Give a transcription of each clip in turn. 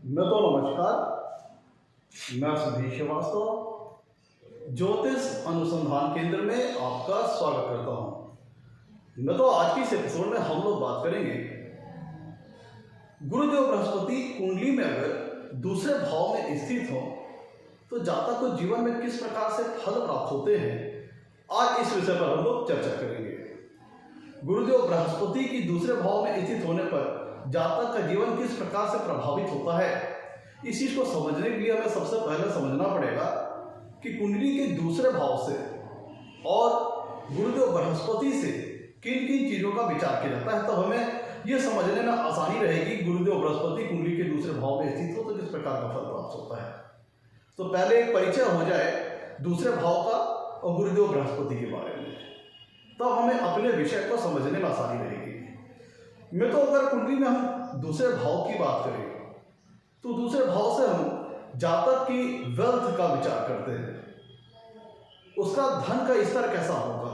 नमस्कार। मैं सुधीर श्रीवास्तव ज्योतिष अनुसंधान केंद्र में आपका स्वागत करता हूं। आज की इस एपिसोड में हम लोग बात करेंगे गुरुदेव बृहस्पति कुंडली में अगर दूसरे भाव में स्थित हो तो जातक को जीवन में किस प्रकार से फल प्राप्त होते हैं। आज इस विषय पर हम लोग चर्चा करेंगे। गुरुदेव बृहस्पति की दूसरे भाव में स्थित होने पर जातक का जीवन किस प्रकार से प्रभावित होता है, इस चीज को समझने के लिए हमें सबसे पहले समझना पड़ेगा कि कुंडली के दूसरे भाव से और गुरुदेव बृहस्पति से किन किन चीजों का विचार किया जाता है। तो हमें यह समझने में आसानी रहेगी गुरुदेव बृहस्पति कुंडली के दूसरे भाव में स्थित हो तो किस प्रकार का फल प्राप्त होता है। तो पहले एक परिचय हो जाए दूसरे भाव का और गुरुदेव बृहस्पति के बारे में, तब हमें अपने विषय को समझने में आसानी रहेगी। अगर कुंडली में हम दूसरे भाव की बात करें तो दूसरे भाव से हम जातक की वेल्थ का विचार करते हैं। उसका धन का स्तर कैसा होगा,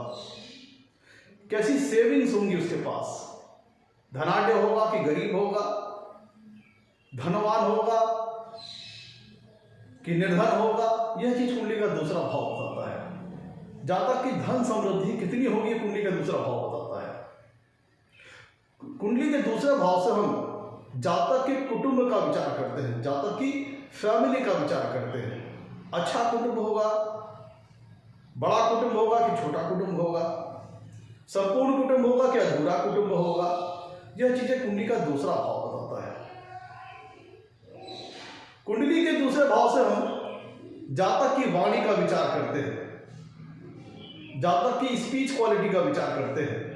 कैसी सेविंग्स होंगी उसके पास, धनाढ्य होगा कि गरीब होगा, धनवान होगा कि निर्धन होगा, यह चीज कुंडली का दूसरा भाव बताता है। जातक की धन समृद्धि कितनी होगी कुंडली का दूसरा भाव बताता है। कुंडली के दूसरे भाव से हम जातक के कुटुंब का विचार करते हैं, जातक की फैमिली का विचार करते हैं। अच्छा कुटुंब होगा, बड़ा कुटुंब होगा कि छोटा कुटुंब होगा, संपूर्ण कुटुंब होगा कि अधूरा कुटुंब होगा, यह चीजें कुंडली का दूसरा भाव बताता है। कुंडली के दूसरे भाव से हम जातक की वाणी का विचार करते हैं, जातक की स्पीच क्वालिटी का विचार करते हैं,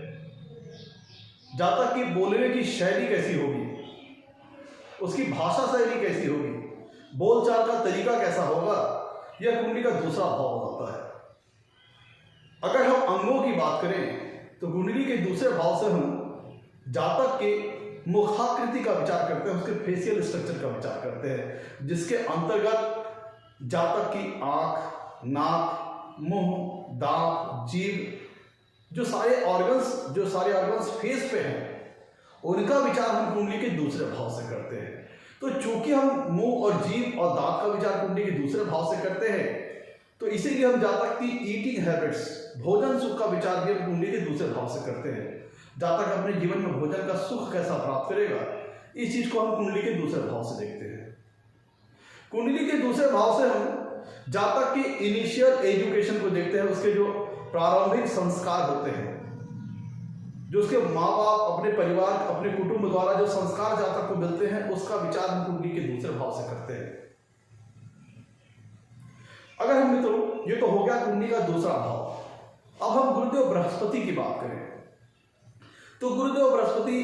जातक की बोलने की शैली कैसी होगी, उसकी भाषा शैली कैसी होगी, बोलचाल का तरीका कैसा होगा, यह कुंडली का दूसरा भाव बताता है। अगर हम अंगों की बात करें तो कुंडली के दूसरे भाव से हम जातक के मुखाकृति का विचार करते हैं, उसके फेशियल स्ट्रक्चर का विचार करते हैं, जिसके अंतर्गत जातक की आंख, नाक, मुंह, दांत, जीभ, जो सारे ऑर्गन्स फेस पे हैं, उनका विचार हम कुंडली के दूसरे भाव से करते हैं। तो चूंकि हम मुंह और जीभ और दांत का विचार कुंडली के दूसरे भाव से करते हैं, तो इसीलिए हम जातक की ईटिंग हैबिट्स, भोजन सुख का विचार भी हम कुंडली के दूसरे भाव से करते हैं। जातक अपने जीवन में भोजन का सुख कैसा प्राप्त करेगा, इस चीज को हम कुंडली के दूसरे भाव से देखते हैं। कुंडली के दूसरे भाव से हम जातक की इनिशियल एजुकेशन को देखते हैं, उसके जो प्रारंभिक संस्कार होते हैं, जो उसके माँ बाप, अपने परिवार, अपने कुटुंब द्वारा जो संस्कार जातक को मिलते हैं, उसका विचार हम कुंडली के दूसरे भाव से करते हैं। अगर हम मित्रों, ये तो हो गया कुंडली का दूसरा भाव। अब हम गुरुदेव बृहस्पति की बात करें तो गुरुदेव बृहस्पति,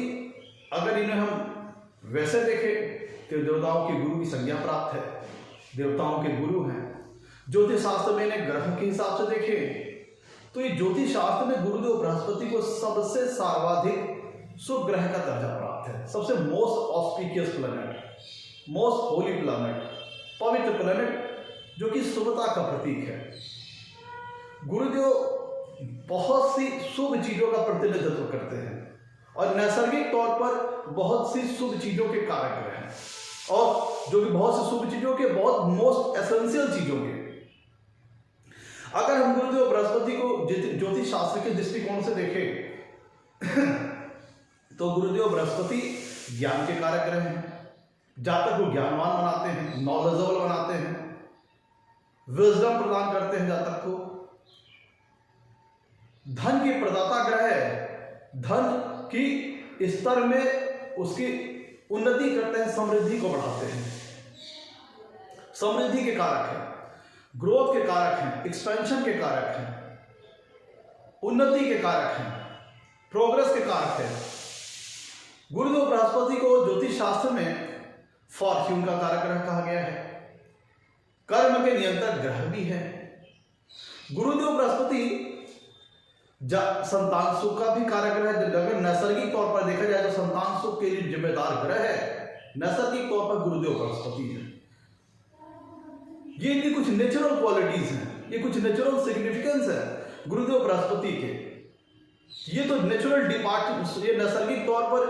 अगर इन्हें हम वैसे देखें तो देवताओं के गुरु की संज्ञा प्राप्त है, देवताओं के गुरु हैं। ज्योतिष शास्त्र में इन्हें ग्रह के हिसाब से देखें तो ये ज्योतिष शास्त्र में गुरुदेव बृहस्पति को सबसे सर्वाधिक शुभ ग्रह का दर्जा प्राप्त है, सबसे most auspicious planet, most Holi planet, पवित्र प्लैनेट, जो कि शुभता का प्रतीक है। गुरुदेव बहुत सी शुभ चीजों का प्रतिनिधित्व करते हैं और नैसर्गिक तौर पर बहुत सी शुभ चीजों के कारक हैं, और जो कि बहुत सी शुभ चीजों के, बहुत मोस्ट एसेंशियल चीजों के। अगर हम गुरुदेव बृहस्पति को ज्योतिष शास्त्र के दृष्टिकोण से देखें तो गुरुदेव बृहस्पति ज्ञान के कारक ग्रह हैं, जातक को ज्ञानवान बनाते हैं, नॉलेजेबल बनाते हैं, विजडम प्रदान करते हैं जातक को। धन की प्रदाता ग्रह है, धन की स्तर में उसकी उन्नति करते हैं, समृद्धि को बढ़ाते हैं, समृद्धि के कारक हैं, ग्रोथ के कारक हैं, एक्सपेंशन के कारक हैं, उन्नति के कारक हैं, प्रोग्रेस के कारक हैं। गुरुदेव बृहस्पति को ज्योतिष शास्त्र में फॉर्च्यून का कारक ग्रह कहा गया है, कर्म के नियंत्रक ग्रह भी है। गुरुदेव बृहस्पति संतान सुख का भी कारक ग्रह है। अगर नैसर्गिक तौर पर देखा जाए तो संतान सुख के लिए जिम्मेदार ग्रह है, नैसर्गिक तौर पर गुरुदेव बृहस्पति है। ये इनकी कुछ नेचुरल क्वालिटीज हैं, ये कुछ नेचुरल सिग्निफिकेंस है गुरुदेव बृहस्पति के। ये तो नेचुरल डिपार्ट, ये नैसर्गिक तौर पर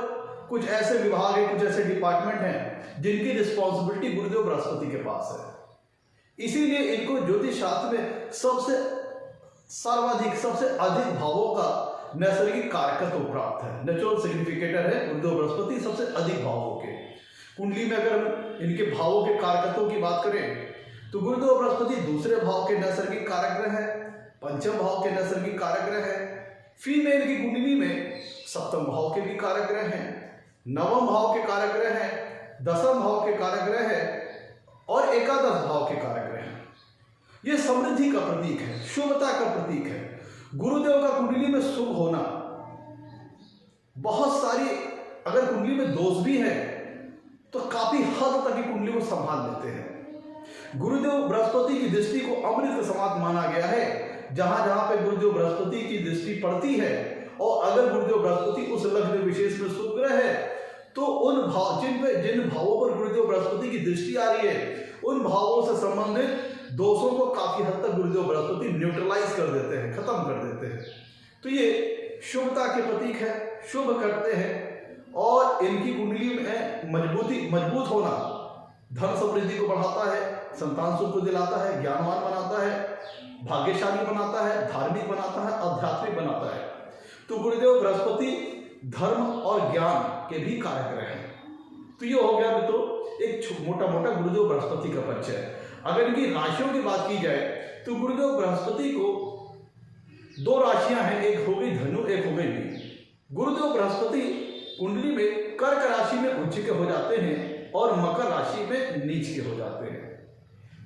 कुछ ऐसे विभाग है, कुछ ऐसे डिपार्टमेंट हैं जिनकी रिस्पॉन्सिबिलिटी गुरुदेव बृहस्पति के पास है। इसीलिए इनको ज्योतिष शास्त्र में सबसे सर्वाधिक, सबसे अधिक भावों का नैसर्गिक कारकत्व प्राप्त है। नेचुरल सिग्निफिकेटर है गुरुदेव बृहस्पति सबसे अधिक भावों के। कुंडली में अगर हम इनके भावों के कारकत्वों की बात करें तो गुरुदेव बृहस्पति दूसरे भाव के नैसर्गिक कारक ग्रह है, पंचम भाव के नैसर्गिक कारक ग्रह है। फीमेल की कुंडली में सप्तम भाव के भी कारक ग्रह हैं, नवम भाव के कारक ग्रह हैं, दसम भाव के कारक ग्रह है और एकादश भाव के कारक ग्रह हैं। यह समृद्धि का प्रतीक है, शुभता का प्रतीक है। गुरुदेव का कुंडली में शुभ होना, बहुत सारी अगर कुंडली में दोष भी है तो काफी हद तक की कुंडली को संभाल लेते हैं। गुरुदेव बृहस्पति की दृष्टि को अमृत के समान माना गया है। जहां जहां पे गुरुदेव बृहस्पति की दृष्टि पड़ती है और अगर गुरुदेव बृहस्पति उस लग्न विशेष में शुभ ग्रह है तो उन भाव जिन भावों पर गुरुदेव बृहस्पति की दृष्टि आ रही है उन भावों से संबंधित दोषों को काफी हद तक गुरुदेव बृहस्पति न्यूट्रलाइज कर देते हैं, खत्म कर देते हैं। तो ये शुभता के प्रतीक है, शुभ करते हैं और इनकी कुंडली में मजबूत होना धन समृद्धि को बढ़ाता है, संतान सुख को दिलाता है, ज्ञानवान बनाता है, भाग्यशाली बनाता है, धार्मिक बनाता है, आध्यात्मिक बनाता है। तो गुरुदेव बृहस्पति धर्म और ज्ञान के भी कारक ग्रह हैं। तो ये हो गया मित्रों एक मोटा मोटा गुरुदेव बृहस्पति का परिचय। अगर इनकी राशियों की बात की जाए तो गुरुदेव बृहस्पति को दो राशियां हैं, एक हो गई धनु, एक हो गई मीन। गुरुदेव बृहस्पति कुंडली में कर्क राशि में उच्च के हो जाते हैं और मकर राशि में नीच के हो जाते हैं।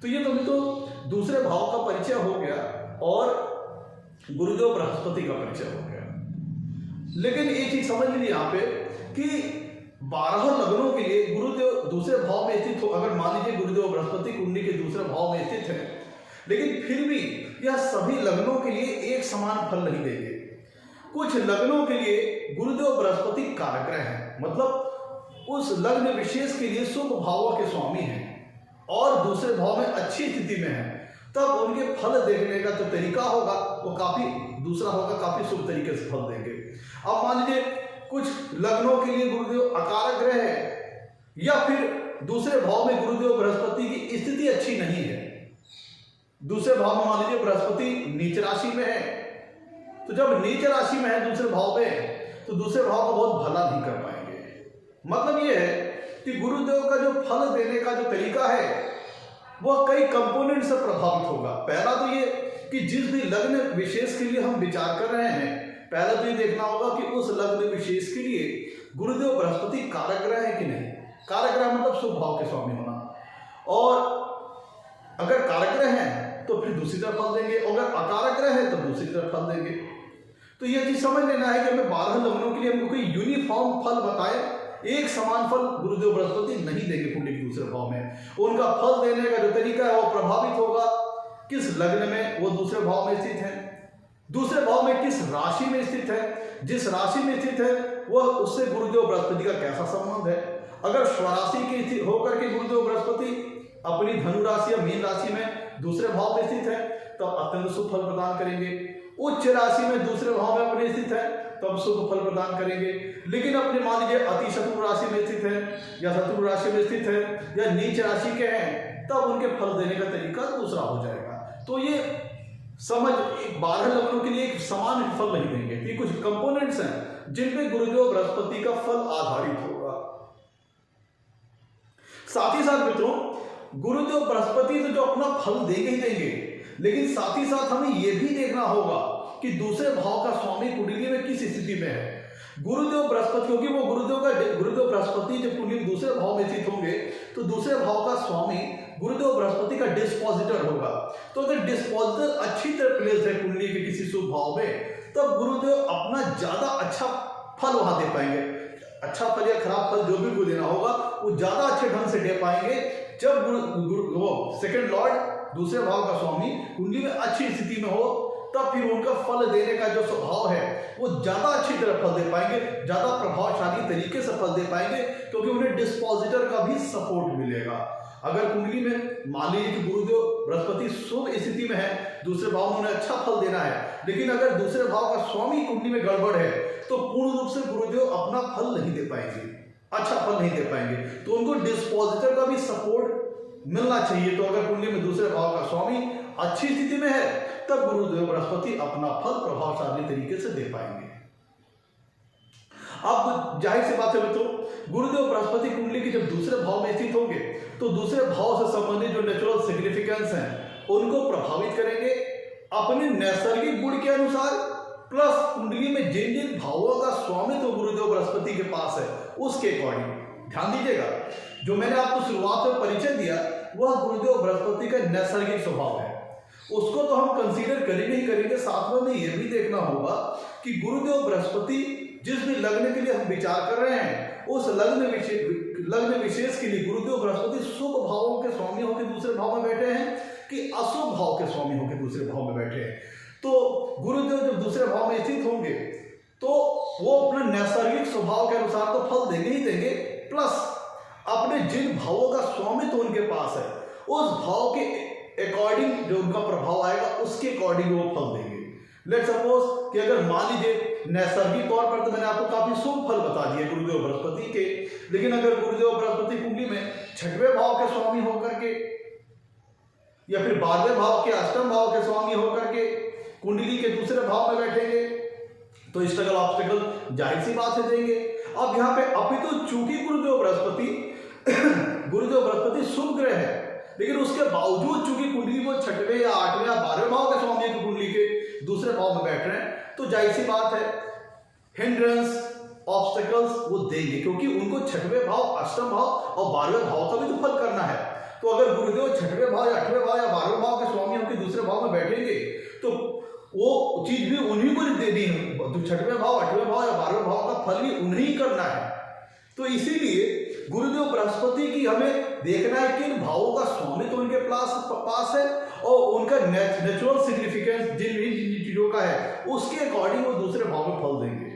तो ये तो दूसरे भाव का परिचय हो गया और गुरुदेव बृहस्पति का परिचय हो गया। लेकिन एक चीज समझ लीजिए यहाँ पे कि 12 लग्नों के लिए गुरुदेव दूसरे भाव में स्थित हो, अगर मान लीजिए गुरुदेव बृहस्पति कुंडली के दूसरे भाव में स्थित है, लेकिन फिर भी यह सभी लग्नों के लिए एक समान फल नहीं देंगे। कुछ लग्नों के लिए गुरुदेव बृहस्पति कारक ग्रह है, मतलब उस लग्न विशेष के लिए शुभ भावों के स्वामी हैं और दूसरे भाव में अच्छी स्थिति में है, तब उनके फल देखने का जो तरीका होगा वो काफी दूसरा होगा, काफी शुभ तरीके से फल देंगे। अब मान लीजिए कुछ लग्नों के लिए गुरुदेव अकारक ग्रह है या फिर दूसरे भाव में गुरुदेव बृहस्पति की स्थिति अच्छी नहीं है, दूसरे भाव में मान लीजिए बृहस्पति नीच राशि में है, तो जब नीच राशि में है दूसरे भाव में तो दूसरे भाव को बहुत भला नहीं कर पाएंगे। मतलब ये है कि गुरुदेव का जो फल देने का जो तरीका है वह कई कंपोनेंट से प्रभावित होगा। पहला तो ये कि जिस भी लग्न विशेष के लिए हम विचार कर रहे हैं, पहले तो ये देखना होगा कि उस लग्न विशेष के लिए गुरुदेव बृहस्पति कारक ग्रह है कि नहीं। कारक ग्रह मतलब शुभ भाव के स्वामी होना, और अगर कारक ग्रह है तो फिर दूसरी तरफ फल देंगे, और अगर अकारक ग्रह है तो दूसरी तरफ फल देंगे। तो यह चीज समझ लेना है कि हमें 12 लग्नों के लिए हमको कोई यूनिफॉर्म फल बताए, एक समान फल गुरुदेव बृहस्पति नहीं देंगे कुंडली के दूसरे भाव में। उनका फल देने का जो तरीका है वो प्रभावित होगा किस लग्न में वो दूसरे भाव में स्थित है, दूसरे भाव में किस राशि में स्थित है, जिस राशि में स्थित है वह उससे गुरुदेव बृहस्पति का कैसा संबंध है। अगर स्वराशि के होकर के गुरुदेव बृहस्पति अपनी धनु राशि या मीन राशि में दूसरे भाव में स्थित है तब अत्यंत शुभ फल प्रदान करेंगे। उच्च राशि में दूसरे भाव में अपने स्थित है तब शुभ फल प्रदान करेंगे। लेकिन अपने मान लीजिए अति शत्रु राशि में स्थित है या शत्रु राशि में स्थित है या नीच राशि के हैं, तब उनके फल देने का तरीका दूसरा हो जाएगा। तो ये समझ 12 लग्नों के लिए एक समान फल नहीं देंगे, ये कुछ कंपोनेंट्स हैं जिनपे गुरुदेव बृहस्पति का फल आधारित होगा। साथ ही साथ मित्रों गुरुदेव बृहस्पति तो जो अपना फल देंगे ही देंगे, लेकिन साथ ही साथ हमें यह भी देखना होगा कि दूसरे भाव का स्वामी कुंडली में किस स्थिति में है। गुरुदेव बृहस्पति, क्योंकि वो गुरुदेव बृहस्पति जब कुंडली में दूसरे भाव में स्थित होंगे तो दूसरे भाव का स्वामी गुरुदेव बृहस्पति का डिस्पोजिटर होगा। तो अगर डिस्पोजिटर अच्छी तरह प्लेस है कुंडली के किसी शुभ भाव में, तब गुरुदेव अपना ज्यादा अच्छा फल वहां दे पाएंगे। अच्छा फल या खराब फल जो भी को देना होगा वो ज्यादा अच्छे ढंग से दे पाएंगे जब वो सेकंड लॉर्ड दूसरे भाव का स्वामी कुंडली में अच्छी स्थिति में हो, तब फिर उनका फल देने का जो स्वभाव है वो ज्यादा अच्छी तरह फल दे पाएंगे, ज्यादा प्रभावशाली तरीके से फल दे पाएंगे, क्योंकि उन्हें डिस्पोजिटर का भी सपोर्ट मिलेगा। अगर कुंडली में मान लीजिए कि गुरुदेव बृहस्पति शुभ स्थिति में है, दूसरे भाव में उन्हें अच्छा फल देना है, लेकिन अगर दूसरे भाव का स्वामी कुंडली में गड़बड़ है तो पूर्ण रूप से गुरुदेव अपना फल नहीं दे पाएंगे। अच्छा फल नहीं दे पाएंगे। तो उनको डिस्पोजिटर का भी सपोर्ट मिलना चाहिए। तो अगर कुंडली में दूसरे भाव का स्वामी अच्छी स्थिति में है तब गुरुदेव बृहस्पति अपना फल प्रभावशाली तरीके से दे पाएंगे। अब जाहिर सी बात है मित्रों, गुरुदेव बृहस्पति कुंडली के जब दूसरे भाव में स्थित होंगे तो दूसरे भाव से संबंधित जो नेचुरल सिग्निफिकेंस हैं उनको प्रभावित करेंगे अपने नैसर्गिक गुण के अनुसार, प्लस कुंडली में जिन जिन भावों का स्वामित्व गुरुदेव बृहस्पति के पास है उसके अकॉर्डिंग। ध्यान दीजिएगा, जो मैंने आपको शुरुआत में परिचय दिया वह गुरुदेव बृहस्पति का नैसर्गिक स्वभाव है, उसको तो हम कंसीडर करेंगे ही करेंगे। साथ में यह भी देखना होगा कि गुरुदेव बृहस्पति जिस भी लग्न के लिए हम विचार कर रहे हैं उस लग्न विशेष के लिए गुरुदेव बृहस्पति शुभ भावों के स्वामी होकर दूसरे भाव में बैठे हैं कि अशुभ भाव के स्वामी होकर दूसरे भाव में बैठे हैं। तो गुरुदेव जब दूसरे भाव में स्थित होंगे तो वो अपने नैसर्गिक स्वभाव के अनुसार तो फल देंगे ही देंगे, प्लस अपने जिन भावों का स्वामित्व उनके पास है उस भाव के अकॉर्डिंग जो उनका प्रभाव आएगा उसके अकॉर्डिंग वो फल देंगे। लेट सपोज कि अगर मान लीजिए नैसर्गिक तौर पर तो मैंने आपको काफी शुभ फल बता दिए गुरुदेव बृहस्पति के, लेकिन अगर गुरुदेव बृहस्पति कुंडली में छठवें भाव के स्वामी होकर के या फिर 12वें भाव के अष्टम भाव के स्वामी होकर के कुंडली के दूसरे भाव में बैठेंगे तो स्ट्रगल ऑब्स्टेकल जाहिर सी बात है देंगे। अब यहाँ पे अपितु चूंकि गुरुदेव बृहस्पति शुभ ग्रह है, लेकिन उसके बावजूद चूंकि कुंडली वो छठवें या 8वें या 12वें भाव के स्वामी की कुंडली के दूसरे भाव में बैठ रहे हैं तो जाहिर सी बात है हिंड्रेंस ऑब्स्टेकल्स वो देंगे, क्योंकि उनको छठवें भाव, अष्टम भाव और 12वें भाव का भी तो फल करना है। तो अगर गुरुदेव छठवें भाव या 8वें भाव या 12वें भाव के स्वामी होकर दूसरे भाव में बैठेंगे तो वो चीज भी उन्हीं को देनी है, तो छठवें भाव, 8वें भाव या 12वें भाव का फल भी उन्हीं करना है। तो इसीलिए गुरुदेव बृहस्पति की हमें देखना है किन भावों का स्वामित्व तो उनके पास है और उनका नेचुरल सिग्निफिकेंस जिन चीजों का है उसके अकॉर्डिंग वो दूसरे भाव में फल देंगे।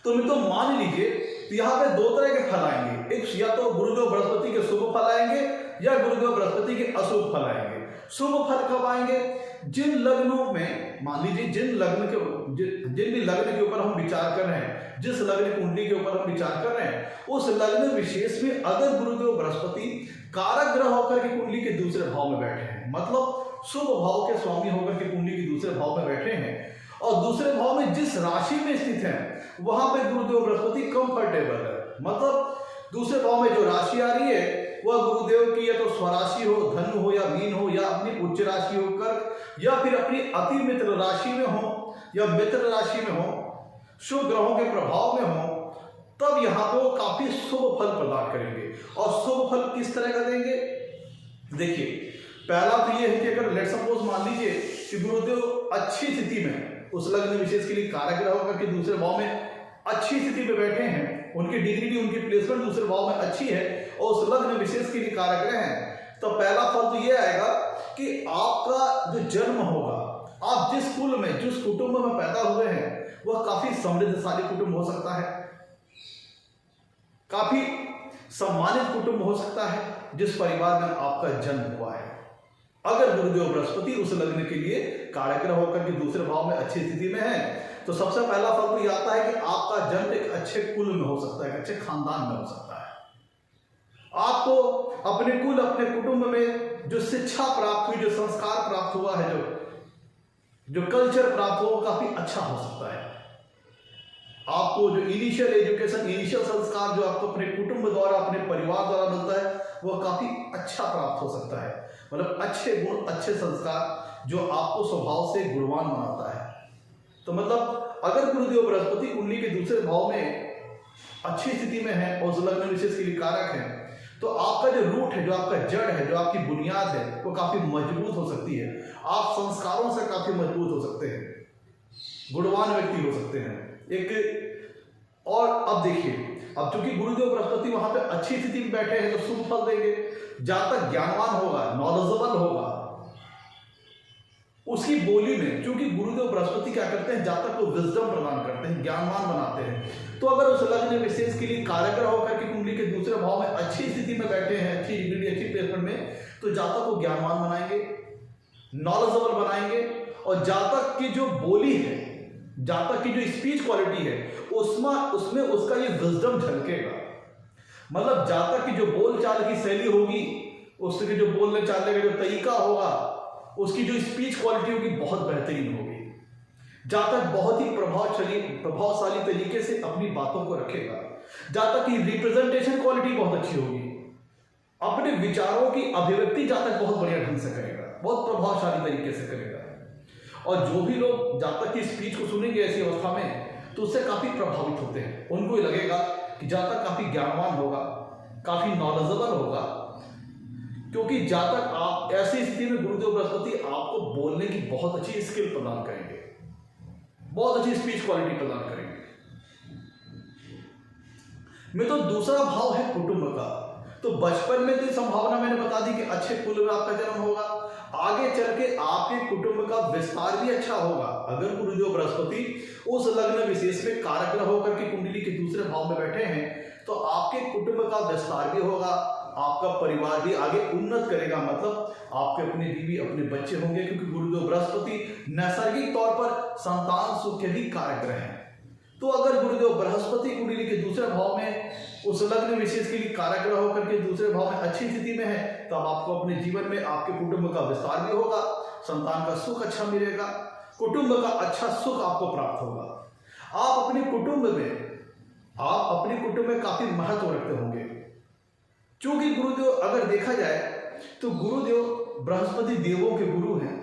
तो मित्रों मान लीजिए तो यहाँ पे दो तरह के फल आएंगे, एक या तो गुरुदेव बृहस्पति के शुभ फल आएंगे या गुरुदेव बृहस्पति के अशुभ फल आएंगे। शुभ फल कब आएंगे? जिन लग्नों में मान लीजिए जिन भी लग्न के ऊपर हम विचार कर रहे हैं, जिस लग्न कुंडली के ऊपर हम विचार कर रहे हैं उस लग्न विशेष में अगर गुरुदेव बृहस्पति कारक ग्रह होकर के कुंडली के दूसरे भाव में बैठे हैं, मतलब शुभ भाव के स्वामी होकर के कुंडली के दूसरे भाव में बैठे हैं और दूसरे भाव में जिस राशि में स्थित है वहां पे गुरुदेव बृहस्पति कंफर्टेबल है, मतलब दूसरे भाव में जो राशि आ रही है वह गुरुदेव की या तो स्वराशि हो, धनु हो या मीन हो या अपनी उच्च राशि होकर या फिर अपनी अति मित्र राशि में हो या मित्र राशि में हो, शुभ ग्रहों के प्रभाव में हो, तब यहाँ पे वो काफी शुभ फल प्रदान करेंगे। और शुभ फल किस तरह का देंगे? देखिए, पहला तो ये है कि अगर लेट सपोज मान लीजिए कि गुरुदेव अच्छी स्थिति में उस लग्न विशेष के लिए कारक ग्रह होकर के दूसरे भाव में अच्छी स्थिति में बैठे हैं, उनकी डिग्री भी, उनकी प्लेसमेंट दूसरे भाव में अच्छी है और उस लग्न विशेष के लिए कारक ग्रह हैं, तो पहला फल तो ये आएगा कि आपका जो जन्म होगा, आप जिस कुल में, जिस कुटुंब में पैदा हुए हैं वह काफी समृद्धशाली कुटुंब हो सकता है, काफी सम्मानित कुटुंब हो सकता है जिस परिवार में आपका जन्म हुआ है। अगर गुरुदेव बृहस्पति उस लग्न के लिए कारक ग्रह होकर के दूसरे भाव में अच्छी स्थिति में है तो सबसे पहला फल तो ये आता है कि आपका जन्म एक अच्छे कुल में हो सकता है, अच्छे खानदान में हो सकता है। आपको अपने कुल, अपने कुटुंब में जो शिक्षा प्राप्त हुई, जो संस्कार प्राप्त हुआ है, जो कल्चर प्राप्त हुआ, वो काफी अच्छा हो सकता है। आपको जो इनिशियल एजुकेशन, इनिशियल संस्कार जो आपको अपने कुटुंब द्वारा, अपने परिवार द्वारा मिलता है वह काफी अच्छा प्राप्त हो सकता है, मतलब अच्छे गुण, अच्छे संस्कार जो आपको स्वभाव से गुणवान बनाता है। तो मतलब अगर गुरुदेव बृहस्पति कुंडली के दूसरे भाव में अच्छी स्थिति में है और उस लग्न विशेष के लिए कारक है तो आपका जो रूट है, जो आपका जड़ है, जो आपकी बुनियाद है वो काफी मजबूत हो सकती है। आप संस्कारों से काफी मजबूत हो सकते हैं, गुणवान व्यक्ति हो सकते हैं एक। और अब देखिए, अब चूंकि गुरुदेव बृहस्पति वहां पे अच्छी स्थिति में बैठे हैं तो शुभ फल देंगे। जहां तक ज्ञानवान होगा, नॉलेजेबल होगा, उसकी बोली में, चूंकि गुरुदेव बृहस्पति क्या करते हैं, जातक को विजडम प्रदान करते हैं, ज्ञानवान बनाते हैं। तो अगर उस लग्न विशेष के लिए कारक ग्रह होकर के कुंडली के दूसरे भाव में अच्छी स्थिति में बैठे हैं, अच्छी डिग्री, अच्छी प्लेसमेंट में, तो जातक को ज्ञानवान बनाएंगे, नॉलेजेबल बनाएंगे और जातक की जो बोली है जातक की जो स्पीच क्वालिटी है उसमें उसका ये विजडम झलकेगा। मतलब जातक की जो बोल चाल की शैली होगी, उसके जो बोलने चालने का जो तरीका होगा, उसकी जो स्पीच क्वालिटी होगी बहुत बेहतरीन होगी। जातक बहुत ही प्रभावशाली तरीके से अपनी बातों को रखेगा। जातक की रिप्रेजेंटेशन क्वालिटी बहुत अच्छी होगी। अपने विचारों की अभिव्यक्ति जातक बहुत बढ़िया ढंग से करेगा, बहुत प्रभावशाली तरीके से करेगा। और जो भी लोग जातक की स्पीच को सुनेंगे ऐसी अवस्था में तो उससे काफी प्रभावित होते हैं। उनको लगेगा कि जातक काफी ज्ञानवान होगा, काफी नॉलेजेबल होगा, क्योंकि जातक आप ऐसी स्थिति में गुरुदेव बृहस्पति आपको बोलने की बहुत अच्छी स्किल प्रदान करेंगे, बहुत अच्छी स्पीच क्वालिटी प्रदान करेंगे। में तो दूसरा भाव है कुटुंब का। तो बचपन में तो संभावना मैंने बता दी कि अच्छे कुल में आपका जन्म होगा, आगे चल के आपके कुटुंब का विस्तार भी अच्छा होगा। अगर गुरुदेव बृहस्पति उस लग्न विशेष में कारक ग्रह होकर के कुंडली के दूसरे भाव में बैठे हैं तो आपके कुटुंब का विस्तार भी होगा, आपका परिवार भी आगे उन्नत करेगा। मतलब आपके अपने बीवी अपने बच्चे होंगे, क्योंकि गुरुदेव बृहस्पति नैसर्गिक तौर पर संतान सुख के भी कारक ग्रह हैं। तो अगर गुरुदेव बृहस्पति कुंडली के दूसरे भाव में उस लग्न विशेष के लिए कारक ग्रह होकर के दूसरे भाव में अच्छी स्थिति में है, तब आपको अपने जीवन में आपके कुटुंब का विस्तार भी होगा, संतान का सुख अच्छा मिलेगा, कुटुंब का अच्छा सुख आपको प्राप्त होगा। आप अपने कुटुंब में काफी महत्व रखते होंगे, क्योंकि गुरुदेव अगर देखा जाए तो गुरुदेव बृहस्पति देवों के गुरु हैं।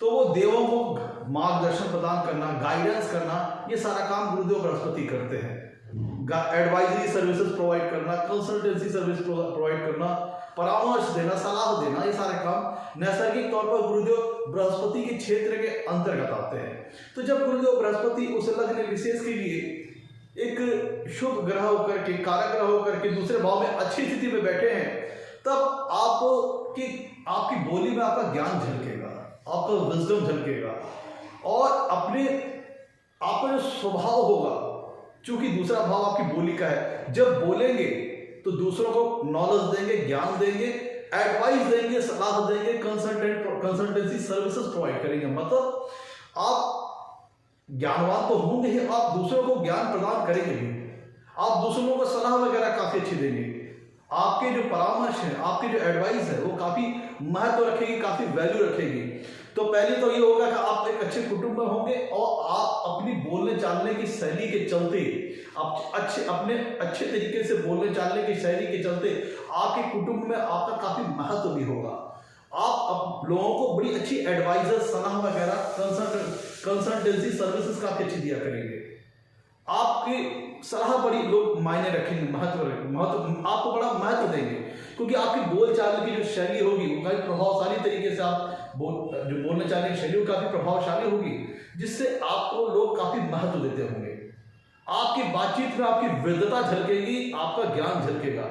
तो वो देवों को मार्गदर्शन प्रदान करना, गाइडेंस करना, ये सारा काम गुरुदेव बृहस्पति करते हैं। एडवाइजरी सर्विसेज प्रोवाइड करना, कंसल्टेंसी सर्विस प्रोवाइड करना, परामर्श देना, सलाह देना, ये सारे काम नैसर्गिक तौर पर गुरुदेव बृहस्पति के क्षेत्र के अंतर्गत आते हैं। तो जब गुरुदेव बृहस्पति उस लग्न विशेष के लिए एक शुभ ग्रह होकर के, कारक ग्रह होकर के दूसरे भाव में अच्छी स्थिति में बैठे हैं, तब आपकी बोली में आपका ज्ञान झलकेगा, आपका विजडम झलकेगा, और आपका जो स्वभाव होगा, क्योंकि दूसरा भाव आपकी बोली का है, जब बोलेंगे तो दूसरों को नॉलेज देंगे, ज्ञान देंगे, एडवाइस देंगे, सलाह देंगे, कंसल्टेंसी सर्विसेज प्रोवाइड करेंगे। मतलब आप ज्ञानवान तो होंगे ही, आप दूसरों को ज्ञान प्रदान करेंगे भी, आप दूसरों को सलाह वगैरह काफी अच्छी देंगे। आपके जो परामर्श है, आपकी जो एडवाइस है, वो काफी महत्व रखेगी, काफी वैल्यू रखेगी। तो पहले तो ये होगा कि आप एक अच्छे कुटुंब में होंगे और आप अपनी बोलने चालने की शैली के चलते, आप अपने अच्छे तरीके से बोलने चालने की शैली के चलते आपके कुटुंब में आपका काफी महत्व भी होगा। आप लोगों को बड़ी अच्छी एडवाइजर, सलाह वगैरह, कंसल्टेंसी सर्विसेज काफी अच्छी दिया करेंगे। आपकी सलाह बड़ी लोग मायने रखेंगे, महत्व आपको बड़ा महत्व देंगे, क्योंकि आपकी बोल चाल की जो शैली होगी वो काफी प्रभावशाली तरीके से आप जो बोलने चालने की शैली काफी प्रभावशाली होगी, जिससे आपको लोग काफी महत्व देते होंगे। आपकी बातचीत में आपकी विद्वता झलकेगी, आपका ज्ञान झलकेगा,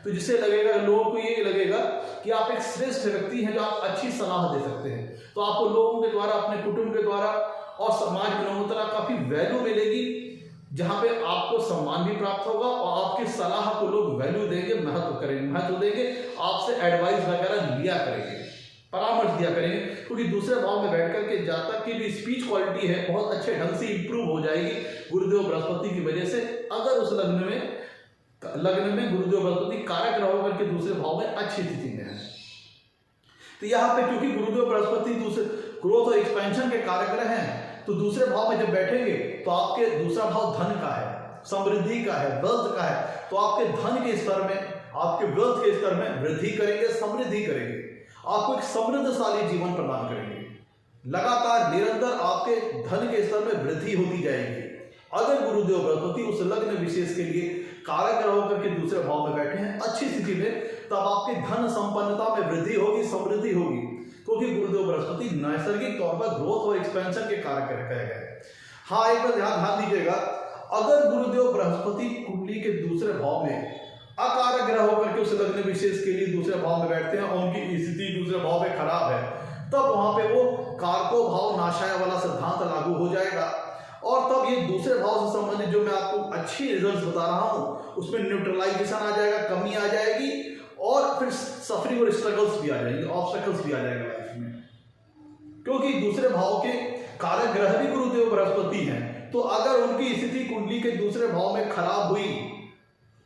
तो जिससे लगेगा, लोगों को ये लगेगा कि आप एक श्रेष्ठ व्यक्ति हैं जो आप अच्छी सलाह दे सकते हैं। तो आपको लोगों के द्वारा, अपने कुटुंब के द्वारा और समाज में लोगों तरह काफी वैल्यू मिलेगी, जहां पे आपको सम्मान भी प्राप्त होगा और आपकी सलाह को लोग वैल्यू देंगे, महत्व देंगे, आपसे एडवाइस वगैरह लिया करेंगे, परामर्श दिया करेंगे, क्योंकि दूसरे भाव में बैठ करके जातक की जो स्पीच क्वालिटी है बहुत अच्छे ढंग से इंप्रूव हो जाएगी गुरुदेव बृहस्पति की वजह से। अगर उस लग्न में गुरुदेव बृहस्पति कारक ग्रह होकर के दूसरे भाव में अच्छी स्थिति में है। तो यहाँ पे क्योंकि गुरुदेव बृहस्पति दूसरे ग्रोथ और एक्सपेंशन के कारक ग्रह हैं, तो दूसरे भाव में जब बैठेंगे तो आपके दूसरा भाव धन का है, समृद्धि का है, वेल्थ का है, तो आपके धन के स्तर में, आपके वेल्थ के स्तर में वृद्धि करेंगे, समृद्धि करेंगे, आपको एक समृद्धशाली जीवन प्रदान करेंगे। लगातार निरंतर आपके धन के स्तर में वृद्धि होती जाएगी। अगर गुरुदेव बृहस्पति उस लग्न विशेष के लिए कारक ग्रह होकर के दूसरे भाव में बैठे हैं अच्छी स्थिति में, तब आपके धन संपन्नता में वृद्धि होगी, समृद्धि होगी, क्योंकि गुरुदेव बृहस्पति नैसर्गिक तौर पर ग्रोथ और एक्सपेंशन के कारक कहे गए। हाँ, एक बार ध्यान दीजिएगा, अगर गुरुदेव बृहस्पति कुंडली के दूसरे भाव में अकारक ग्रह होकर के उस लग्न विशेष के लिए दूसरे भाव में बैठते हैं और उनकी स्थिति दूसरे भाव में खराब है, तब वहां पे वो कारको भाव नाशाय वाला सिद्धांत लागू हो जाएगा, और तब ये दूसरे भाव से संबंधित जो मैं आपको अच्छी रिजल्ट्स बता रहा हूं उसमें न्यूट्रलाइजेशन आ जाएगा, कमी आ जाएगी, और फिर सफरिंग और स्ट्रगल्स भी आ जाएंगे, ऑब्स्टेकल्स भी आ जाएगा लाइफ में, क्योंकि दूसरे भाव के कारक ग्रह भी गुरुदेव बृहस्पति हैं। तो अगर उनकी स्थिति कुंडली के दूसरे भाव में खराब हुई,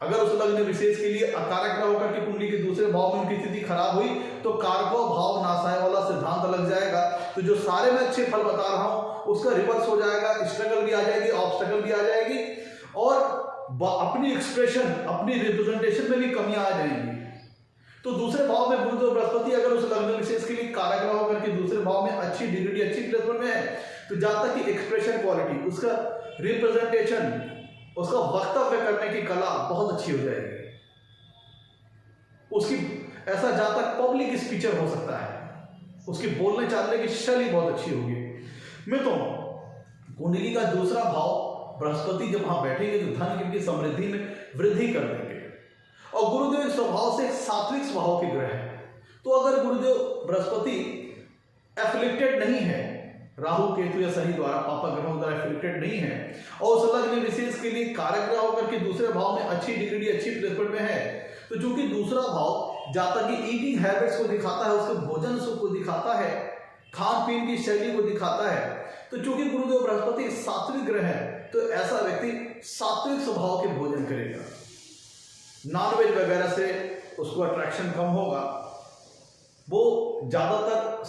अगर उस लग्न विशेष के लिए अकारक ग्रह होकर के कुंडली के दूसरे भाव में उनकी स्थिति खराब हुई तो कारको भाव नाशाय वाला सिद्धांत लग जाएगा। तो जो सारे मैं अच्छे फल बता रहा हूं उसका रिवर्स हो जाएगा, स्ट्रगल भी आ जाएगी, ऑब्स्टेकल भी आ जाएगी और अपनी एक्सप्रेशन, अपनी रिप्रेजेंटेशन में भी कमियां आ जाएंगी। तो दूसरे भाव में गुरुदेव बृहस्पति अगर उस लग्न विशेष के लिए कारक ग्रह होकर के दूसरे भाव में अच्छी डिग्री, अच्छी प्लेसमेंट में है, तो जहां तक कि एक्सप्रेशन क्वालिटी, उसका रिप्रेजेंटेशन, उसका वक्तव्य करने की कला बहुत अच्छी हो जाएगी। उसकी ऐसा जहां तक पब्लिक स्पीचर हो सकता है, उसकी बोलने चालने की शैली बहुत अच्छी होगी। मैं तो कुंडली का दूसरा भाव बृहस्पति जब वहां बैठेंगे तो धन की समृद्धि में वृद्धि कर देंगे। और गुरुदेव स्वभाव से सात्विक स्वभाव के ग्रह है, तो अगर गुरुदेव बृहस्पति एफिलिक्टेड नहीं है, राहु केतु या शनि द्वारा, पापा ग्रहों द्वारा एफिलिक्टेड नहीं है और उस लग्न विशेष के लिए कारक ग्रह होकर के दूसरे भाव में अच्छी डिग्री, अच्छी प्लेसमेंट में है, तो चूंकि दूसरा भाव जातक की ईटिंग हैबिट्स को दिखाता है, उसके भोजन सुख को दिखाता है, खान पीन की शैली को दिखाता है, तो चूंकि गुरुदेव बृहस्पति सात्विक ग्रह है तो ऐसा व्यक्ति सात्विक स्वभाव के भोजन करेगा। नॉनवेज वगैरह से उसको अट्रैक्शन कम होगा, वो ज्यादातर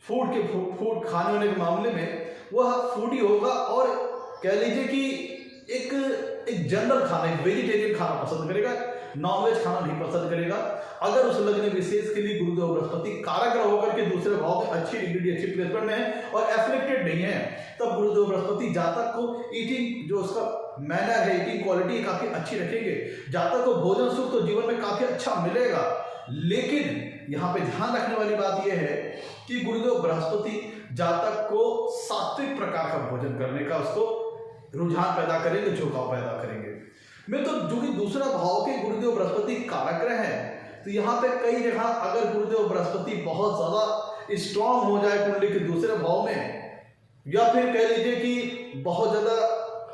फूड खाने वाने के मामले में वह फूडी होगा और कह लीजिए कि एक जनरल खाना, एक वेजिटेरियन खाना पसंद करेगा, नॉनवेज खाना नहीं पसंद करेगा। अगर उस लग्न विशेष के लिए गुरुदेव बृहस्पति कारक ग्रह होकर के दूसरे भाव में अच्छी डिग्री, अच्छी प्लेसमेंट में है और एफिलिक्टेड नहीं है, तब गुरुदेव बृहस्पति जातक को ईटिंग, जो उसका मैनर है, ईटिंग क्वालिटी काफी अच्छी रखेंगे, जातक को भोजन सुख तो जीवन में काफी अच्छा मिलेगा। लेकिन यहाँ पे ध्यान रखने वाली बात यह है कि गुरुदेव बृहस्पति जातक को सात्विक प्रकार का भोजन करने का उसको रुझान पैदा करेंगे, झुकाव पैदा करेंगे। मैं तो जो कि दूसरा भाव के गुरुदेव बृहस्पति कारक ग्रह है, तो यहाँ पे कई जगह अगर गुरुदेव बृहस्पति बहुत ज्यादा स्ट्रांग हो जाए कुंडली के दूसरे भाव में, या फिर कह लीजिए कि बहुत ज्यादा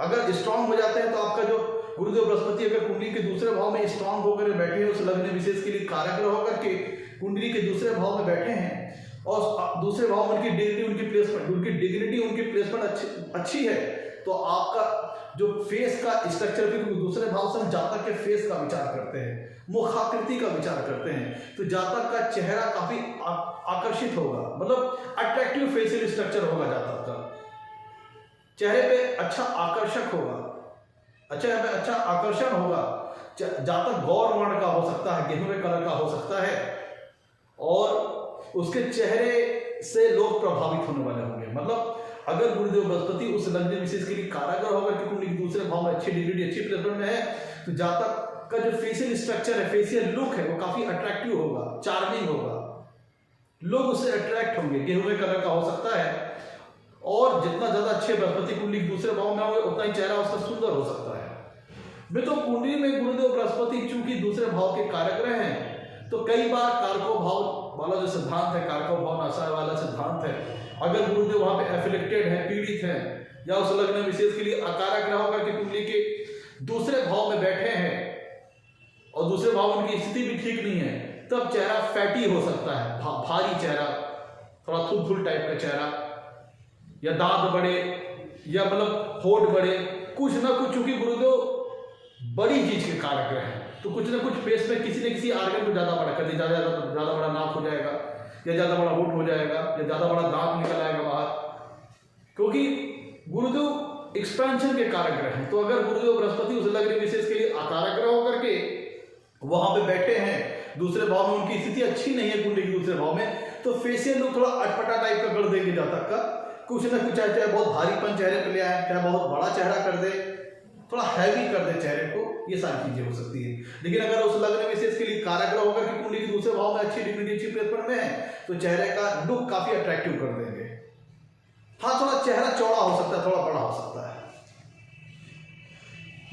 अगर स्ट्रांग हो जाते हैं, तो आपका जो गुरुदेव बृहस्पति अगर कुंडली के दूसरे भाव में स्ट्रांग होकर बैठे हैं, उस लग्न विशेष के लिए कारक ग्रह होकर के कुंडली के दूसरे भाव में बैठे हैं और दूसरे भाव में उनकी डिग्निटी, उनकी प्लेसमेंट अच्छी है, तो आपका जो फेस का स्ट्रक्चर, क्योंकि दूसरे भाव से हम जातक के फेस का विचार करते हैं, मुखाकृति का विचार करते हैं, तो जातक का चेहरा काफी आकर्षित होगा, मतलब अट्रैक्टिव फेशियल स्ट्रक्चर होगा, जातक का चेहरे पे अच्छा आकर्षक होगा, अच्छा आकर्षण होगा। जातक गौर वर्ण का हो सकता है, गेहूं कलर का हो सकता है और उसके चेहरे से लोग प्रभावित होने वाले होंगे। मतलब अगर गुरुदेव बृहस्पति उस लग्न विशेष के लिए कारक ग्रह होकर के कुंडली के दूसरे भाव में अच्छी डिग्री, अच्छी प्लेसमेंट में है, तो जातक का जो फेशियल स्ट्रक्चर है, फेशियल लुक है, वो काफी अट्रैक्टिव होगा, चार्मिंग होगा, लोग उससे अट्रैक्ट होंगे। गेहूं कलर का हो सकता है और जितना ज्यादा अच्छे बृहस्पति कुंडली के दूसरे भाव में होंगे उतना ही चेहरा उसका सुंदर हो सकता है। मैं तो कुंडली में गुरुदेव बृहस्पति चूंकि दूसरे भाव के कारक ग्रह हैं, तो कई बार कारको भाव वाला जो सिद्धांत है, कारको भाव नाशाय वाला सिद्धांत है, अगर गुरुदेव वहां पे एफिलिक्टेड है, पीड़ित है, या उस लग्न विशेष के लिए अकारक ग्रह होकर के कुंडली के दूसरे भाव में बैठे हैं और दूसरे भाव में उनकी स्थिति भी ठीक नहीं है, तब चेहरा फैटी हो सकता है, भारी चेहरा, थोड़ा थुलथुल टाइप का चेहरा, या दांत बड़े, या मतलब होठ बड़े, कुछ ना कुछ, चूंकि गुरुदेव बड़ी चीज के कारक ग्रह हैं, तो कुछ ना कुछ फेस में किसी न किसी आर्गन को ज्यादा बड़ा कर दिया, ज्यादा बड़ा नाक हो जाएगा, या ज्यादा बड़ा होठ हो जाएगा, या ज्यादा बड़ा दांत निकल आएगा बाहर, क्योंकि गुरुदेव एक्सपेंशन के कारक ग्रह हैं। तो अगर गुरुदेव बृहस्पति उस लग्न विशेष के लिए आकारक ग्रह होकर के वहां पे बैठे हैं, दूसरे भाव में उनकी स्थिति अच्छी नहीं है कुंडली के दूसरे भाव में, तो फेशियल लुक थोड़ा अटपटा टाइप का कर देंगे जातक का, कुछ ना कुछ, चाहे बहुत भारीपन चेहरे पे ले आए, चाहे बहुत बड़ा चेहरा कर दे, थोड़ा हैवी कर दे चेहरे को, ये सारी चीजें हो सकती है। लेकिन अगर उस लग्न विशेष के लिए कारक ग्रह होकर के कुंडली के दूसरे भाव में अच्छी डिग्री, अच्छी प्लेसमेंट में है, तो चेहरे का लुक काफी अट्रैक्टिव कर देंगे। हाँ, थोड़ा चेहरा चौड़ा हो सकता है, थोड़ा बड़ा हो सकता है।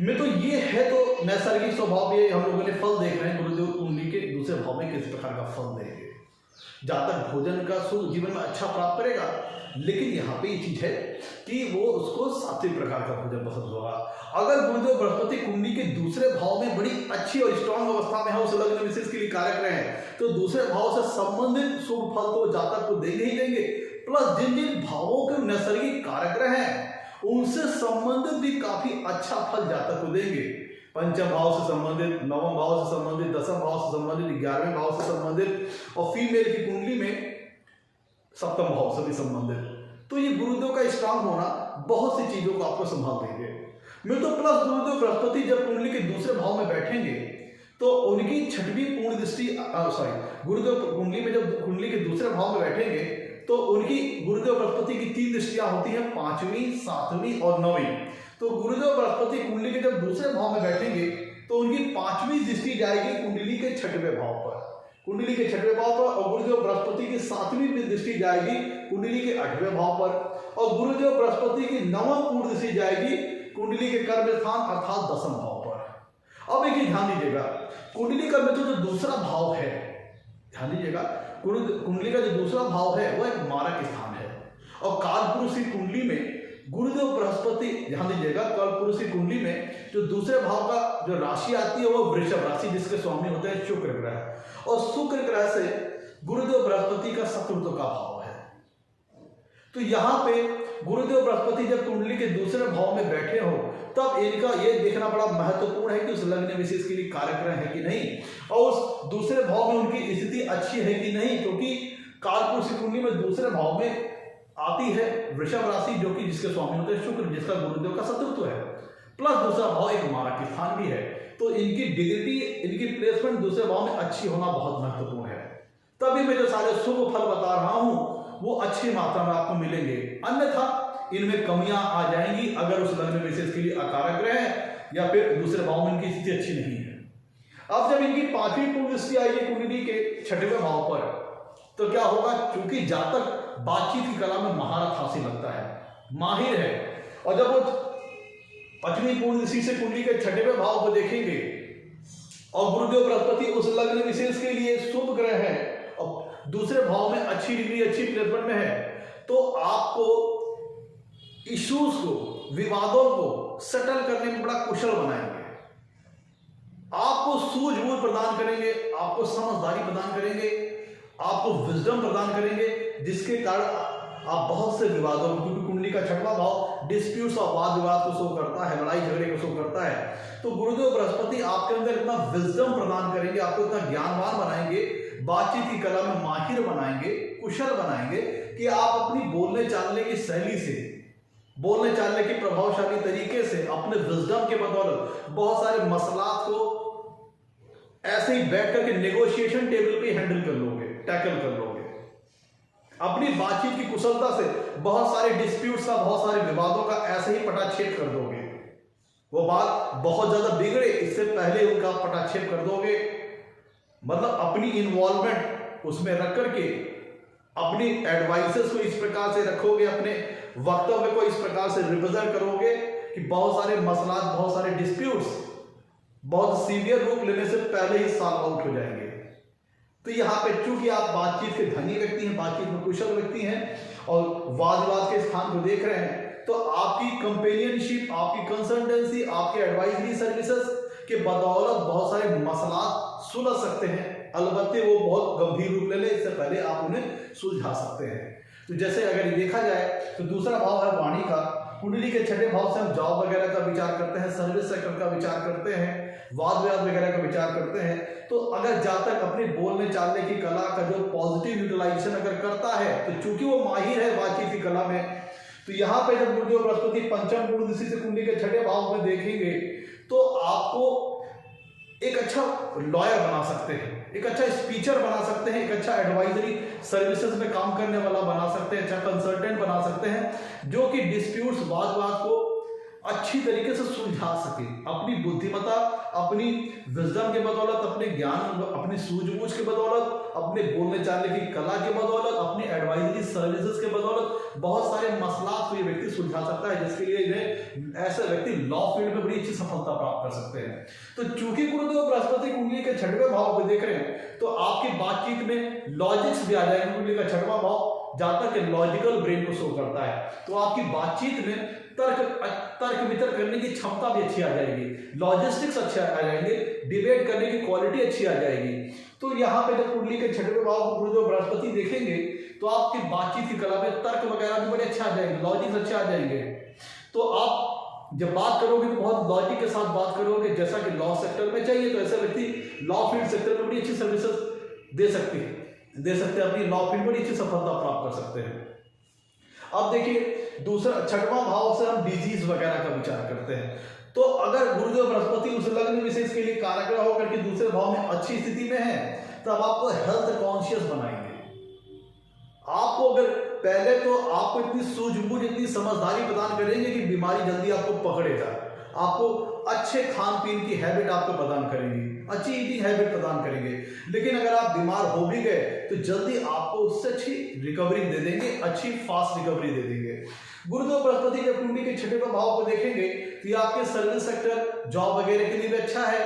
मैं तो ये है तो नैसर्गिक स्वभाव, ये हम लोगों ने फल देख रहे हैं गुरुदेव कुंडली के दूसरे भाव में किस प्रकार का फल देंगे। जातक भोजन का सुख जीवन में अच्छा प्राप्त करेगा, लेकिन यहाँ पे ये चीज है कि वो उसको सात्विक प्रकार का भोजन पसंद होगा। अगर गुरुदेव बृहस्पति कुंडली के दूसरे भाव में बड़ी अच्छी और स्ट्रांग अवस्था में है, उस लग्न विशेष के लिए कारक रहे हैं, तो दूसरे भाव से संबंधित शुभ फल तो जातक को देंगे ही देंगे, प्लस जिन जिन भावों के नैसर्गिक कारक रहे हैं उनसे संबंधित भी काफी अच्छा फल जातक को देंगे। पंचम भाव से संबंधित, नवम भाव से संबंधित, दसम भाव से संबंधित, 11वें भाव से संबंधित, और फीमेल की कुंडली में सप्तम भाव से भी संबंधित। तो ये गुरुदेव का स्ट्रांग होना बहुत सी चीजों को आपको संभाल देंगे। मैं तो प्लस गुरुदेव बृहस्पति जब कुंडली के दूसरे भाव में बैठेंगे तो उनकी छठवीं पूर्ण दृष्टि, गुरुदेव कुंडली में जब कुंडली के दूसरे भाव में बैठेंगे तो उनकी गुरुदेव बृहस्पति की 3 दृष्टियां होती हैं, 5वीं, 7वीं और 9वीं। तो गुरुदेव बृहस्पति कुंडली के जब दूसरे भाव में बैठेंगे तो उनकी 5वीं दृष्टि जाएगी कुंडली के 6वें भाव पर, कुंडली के 6वें भाव पर, और गुरुदेव बृहस्पति की 7वीं दृष्टि जाएगी कुंडली के 8वें भाव पर, और गुरुदेव बृहस्पति की 9वीं पूर्ण दृष्टि जाएगी कुंडली के कर्म स्थान अर्थात 10वें भाव पर। अब एक ध्यान दीजिएगा, कुंडली का में तो जो दूसरा भाव है, ध्यान दीजिएगा, कुंडली का जो दूसरा भाव है वह एक मारक स्थान है, और कालपुरुष की कुंडली में गुरुदेव बृहस्पति, ध्यान दीजिएगा, कालपुरुष की कुंडली में जो दूसरे भाव का जो राशि आती है वो वृषभ राशि, जिसके स्वामी होते हैं शुक्र ग्रह, और शुक्र ग्रह से गुरुदेव बृहस्पति का शत्रुत्व का भाव है। तो यहाँ पे गुरुदेव बृहस्पति जब कुंडली के दूसरे भाव में बैठे हो तब इनका ये देखना बड़ा महत्वपूर्ण है कि उस लग्न विशेष के लिए कारक ग्रह है कि नहीं, और उस दूसरे भाव में उनकी स्थिति अच्छी है कि नहीं, क्योंकि कालपुरुष की कुंडली में दूसरे भाव में आती है वृषभ राशि, जो कि जिसके स्वामी होते हैं शुक्र, जिसका गुरुदेव का शत्रुत्व है, प्लस दूसरा भाव एक मारक स्थान भी है। तो इनकी डिग्री, इनकी प्लेसमेंट दूसरे भाव में अच्छी होना बहुत महत्वपूर्ण है। तभी मैं जो सारे शुभ फल बता रहा हूं वो अच्छी मात्रा में आपको मिलेंगे, अन्यथा इनमें कमियां आ जाएंगी अगर उस लग्न विशेष के लिए अकारक ग्रह है या फिर दूसरे भाव में इनकी स्थिति अच्छी नहीं है। अब जब इनकी 5वीं पूर्ण दृष्टि आएगी कुंडली के 6वें भाव पर तो क्या होगा, क्योंकि जातक बातचीत की कला में महारत हासिल लगता है, माहिर है, और जब वो 5वीं पूर्ण दृष्टि से कुंडली के 6वें भाव को देखेंगे और गुरुदेव बृहस्पति उस लग्न विशेष के लिए शुभ ग्रह है और दूसरे भाव में अच्छी डिग्री, अच्छी प्लेसमेंट में है, तो आपको इश्यूज को, विवादों को सेटल करने में बड़ा कुशल बनाएंगे, आपको सूझबूझ प्रदान करेंगे, आपको समझदारी प्रदान करेंगे, आपको विजडम प्रदान करेंगे, जिसके कारण आप बहुत से विवादों, क्योंकि कुंडली का 6वां भाव डिस्प्यूट्स और वाद विवाद को शो करता है, लड़ाई झगड़े को शो करता है, तो गुरुदेव बृहस्पति आपके अंदर इतना विजडम प्रदान करेंगे, आपको इतना ज्ञानवान बनाएंगे, बातचीत की कला में माहिर बनाएंगे, कुशल बनाएंगे कि आप अपनी बोलने चालने की शैली से, बोलने चालने की प्रभावशाली तरीके से, अपने विजडम के बदौलत बहुत सारे मसलात को ऐसे ही बैठ करके नेगोशिएशन टेबल पे हैंडल कर लोगे, टैकल कर लोगे, अपनी बातचीत की कुशलता से बहुत सारे डिस्प्यूट्स का, बहुत सारे विवादों का ऐसे ही पटाक्षेप कर दोगे। वो बात बहुत ज्यादा बिगड़े इससे पहले उनका पटाक्षेप कर दोगे, मतलब अपनी इन्वॉल्वमेंट उसमें रख करके अपनी एडवाइसेस को इस प्रकार से रखोगे, अपने वक्तव्य को इस प्रकार से रिप्रेजेंट करोगे कि बहुत सारे मसलात, बहुत सारे डिस्प्यूट्स बहुत सीवियर रूप लेने से पहले ही सॉल्व आउट हो जाएंगे। तो यहाँ पे चूंकि आप बातचीत के धनी व्यक्ति हैं, बातचीत में कुशल व्यक्ति हैं और वाद विवाद के स्थान को देख रहे हैं, तो आपकी कंपेनियनशिप, आपकी कंसल्टेंसी, आपके एडवाइजरी सर्विसेज के बदौलत बहुत सारे मसलात सुलझ सकते हैं, अलबत्ते वो बहुत गंभीर रूप ले ले, इससे पहले आप उन्हें सुलझा सकते हैं। तो जैसे अगर देखा जाए तो दूसरा भाव है वाणी का, कुंडली के 6वें भाव से हम जॉब वगैरह का विचार करते हैं, सर्विस सेक्टर का विचार करते हैं, वाद विवाद वगैरह का विचार करते हैं। तो अगर जातक अपने बोलने चालने की कला का जो पॉजिटिव यूटिलाइजेशन अगर करता है, तो चूंकि वो माहिर है बातचीत की कला में, तो यहाँ पे जब गुरुदेव बृहस्पति 5वीं पूर्ण दृष्टि से कुंडली के 6वें भाव में देखेंगे तो आपको एक अच्छा लॉयर बना सकते हैं, एक अच्छा स्पीचर बना सकते हैं, एक अच्छा एडवाइजरी सर्विसेज में काम करने वाला बना सकते हैं, अच्छा कंसल्टेंट बना सकते हैं, जो कि डिस्प्यूट्स, वाद विवाद को अच्छी तरीके से सुलझा सके, अपनी बुद्धिमत्ता, अपनी विजडम के बदौलत, अपने ज्ञान, अपनी सूझबूझ के बदौलत, अपने बोलने चालने की कला के बदौलत, अपनी एडवाइजरी सर्विसेज के बदौलत बहुत सारे मसलात को ये व्यक्ति सुलझा सकता है, जिसके लिए इन्हें ऐसे व्यक्ति लॉ फील्ड में बड़ी अच्छी सफलता प्राप्त कर सकते हैं। तो चूंकि गुरुदेव बृहस्पति कुंडली के 6वें भाव को देख रहे हैं, तो आपकी बातचीत में लॉजिक्स भी आ जाएंगे। कुंडली का 6वां भाव जातक के लॉजिकल ब्रेन को शो करता है, तो आपकी बातचीत में तर्क वितर्क करने की क्षमता भी अच्छी आ जाएगी, लॉजिस्टिक्स अच्छे आ जाएंगे, डिबेट करने की क्वालिटी अच्छी आ जाएगी। तो यहाँ पे जब कुंडली के 6वें भाव को गुरुदेव बृहस्पति देखेंगे तो आपकी बातचीत की कला में तर्क वगैरह भी बड़े अच्छे आ जाएंगे, लॉजिक्स अच्छे आ जाएंगे। तो आप जब बात करोगे तो बहुत लॉजिक के साथ बात करोगे, जैसा कि लॉ सेक्टर में चाहिए तो ऐसे व्यक्ति लॉ फील्ड सेक्टर में बड़ी अच्छी सर्विसेज दे सकते हैं, अपनी लॉ फील्ड बड़ी अच्छी सफलता प्राप्त कर सकते हैं। अब देखिए दूसरा 6वां भाव से हम डिजीज वगैरह का विचार करते हैं। तो अगर गुरुदेव बृहस्पति उस लग्न विशेष के लिए कारक ग्रह होकर के दूसरे भाव में अच्छी स्थिति में है, तब आपको हेल्थ कॉन्शियस बनाएंगे। आपको अगर पहले तो आपको इतनी सूझबूझ, इतनी समझदारी प्रदान करेंगे कि बीमारी जल्दी आपको पकड़ेगा, आपको अच्छे खान पीन की हैबिट आपको प्रदान करेंगी, अच्छी ईटिंग हैबिट प्रदान करेंगे। लेकिन अगर आप बीमार हो भी गए तो जल्दी आपको उससे अच्छी रिकवरी दे देंगे, अच्छी फास्ट रिकवरी दे देंगे। गुरुदेव बृहस्पति जब कुंडली के 6वें भाव को देखेंगे तो ये आपके सर्विस सेक्टर, जॉब वगैरह के लिए भी अच्छा है।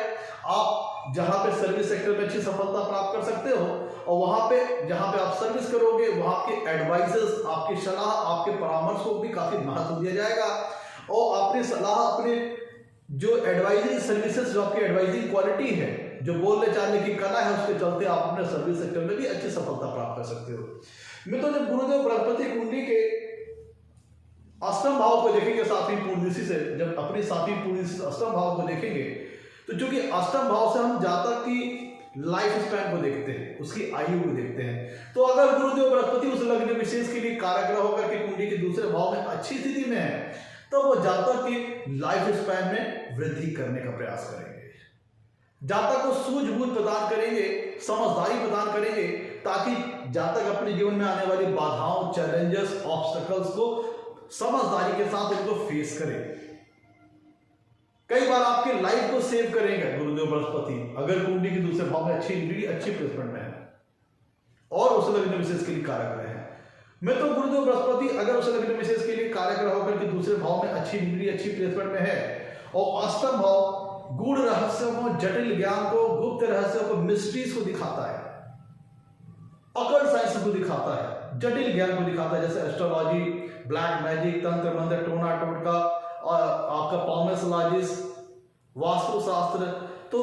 आप जहां पे सर्विस सेक्टर में अच्छी सफलता प्राप्त कर सकते हो, और वहां पे जहां पे आप सर्विस करोगे वहां के एडवाइजर्स, आपकी सलाह, आपके परामर्श को भी काफी महत्व दिया जाएगा। और आपने सलाह, अपने जो एडवाइजरी सर्विसेज, जो आपकी एडवाइजरी क्वालिटी है, जो बोलने चालने की कला है, उसके चलते आप अपने सर्विस सेक्टर में भी अच्छी सफलता प्राप्त कर सकते हो। मैं तो जब गुरुदेव बृहस्पति कुंडली के 8वें भाव को देखेंगे, 7वीं पूर्णदिशी से, जब अपनी 7वीं पूर्णदिशी से 8वें भाव को देखेंगे तो चूंकि 8वें भाव से हम जातक की लाइफ स्पैन को देखते हैं, उसकी आयु को देखते हैं। तो अगर गुरुदेव बृहस्पति उस लग्न विशेष के लिए कारक ग्रह होकर के कुंडली के दूसरे भाव में अच्छी स्थिति में है, तो वो जातक की लाइफ स्पैन में वृद्धि करने का प्रयास करेंगे, जातक को सूझबूझ प्रदान करेंगे, समझदारी प्रदान करेंगे, ताकि जातक अपने जीवन में आने वाली बाधाओं, चैलेंजेस, ऑब्स्टेकल्स को समझदारी के साथ उनको फेस करे। कई बार आपके लाइफ को सेव करेंगे गुरुदेव बृहस्पति, अगर कुंडली के दूसरे भाव में अच्छी प्लेसमेंट में है और उस लग्न विशेष के लिए कारक ग्रह है। मैं तो गुरुदेव बृहस्पति अगर उस लग्न विशेष के लिए कारक ग्रह होकर के दूसरे भाव में अच्छी प्लेसमेंट में है, और 8वां भाव गूढ़ रहस्यों को, जटिल ज्ञान को, गुप्त रहस्यों को, मिस्ट्रीज को दिखाता है, अकल्ट साइंस को दिखाता है, जटिल ज्ञान को दिखाता है, जैसे एस्ट्रोलॉजी, ब्लैक मैजिक, तंत्र मंत्र, टोना टोटका, और आपका पॉमेसोलॉजिस, वास्तु शास्त्र। तो